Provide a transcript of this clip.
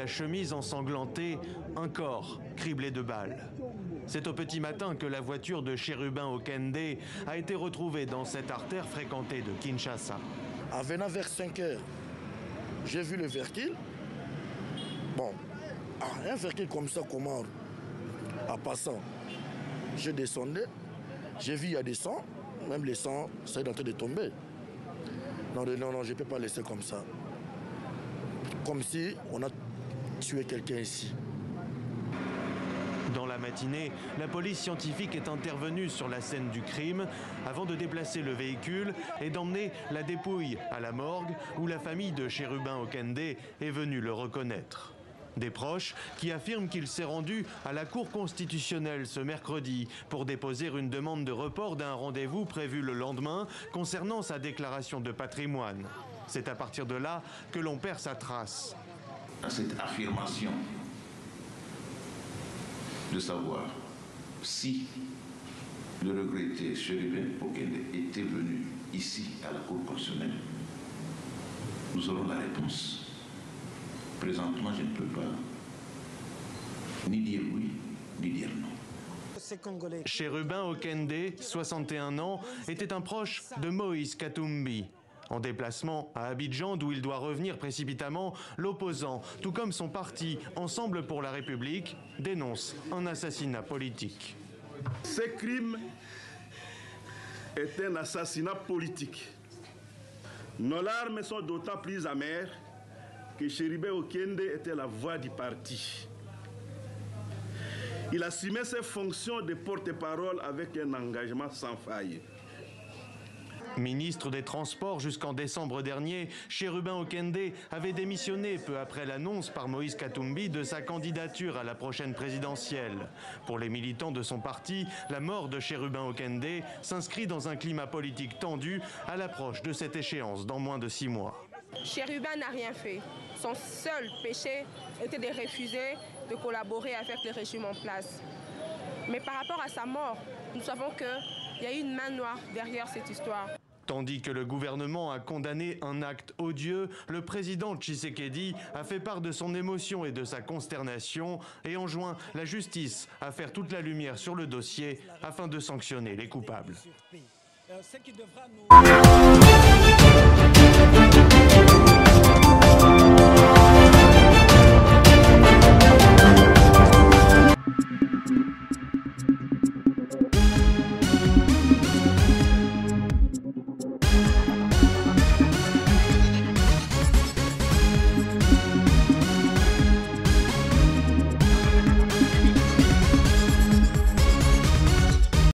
la chemise ensanglantée, un corps criblé de balles. C'est au petit matin que la voiture de Chérubin Okende a été retrouvée dans cette artère fréquentée de Kinshasa. En venant vers 5 heures, j'ai vu le véhicule. Bon, un véhicule comme ça, comment, en passant, je descendais, j'ai vu il y a des sangs, même les sangs, c'est en train de tomber. Non, je ne peux pas laisser comme ça. Comme si on a tué quelqu'un ici. Dans la matinée, la police scientifique est intervenue sur la scène du crime avant de déplacer le véhicule et d'emmener la dépouille à la morgue où la famille de Chérubin Okende est venue le reconnaître. Des proches qui affirment qu'il s'est rendu à la Cour constitutionnelle ce mercredi pour déposer une demande de report d'un rendez-vous prévu le lendemain concernant sa déclaration de patrimoine. C'est à partir de là que l'on perd sa trace. Cette affirmation de savoir si le regretté Chérubin Okende était venu ici à la Cour constitutionnelle, nous aurons la réponse. Présentement, je ne peux pas ni dire oui, ni dire non. Chérubin Okende, 61 ans, était un proche de Moïse Katumbi. En déplacement à Abidjan, d'où il doit revenir précipitamment, l'opposant, tout comme son parti Ensemble pour la République, dénonce un assassinat politique. Ce crime est un assassinat politique. Nos larmes sont d'autant plus amères que Chérubin Okende était la voix du parti. Il assumait ses fonctions de porte-parole avec un engagement sans faille. Ministre des Transports jusqu'en décembre dernier, Chérubin Okende avait démissionné peu après l'annonce par Moïse Katumbi de sa candidature à la prochaine présidentielle. Pour les militants de son parti, la mort de Chérubin Okende s'inscrit dans un climat politique tendu à l'approche de cette échéance dans moins de 6 mois. Chérubin n'a rien fait. Son seul péché était de refuser de collaborer avec le régime en place. Mais par rapport à sa mort, nous savons qu'il y a une main noire derrière cette histoire. Tandis que le gouvernement a condamné un acte odieux, le président Tshisekedi a fait part de son émotion et de sa consternation et enjoint la justice à faire toute la lumière sur le dossier afin de sanctionner les coupables.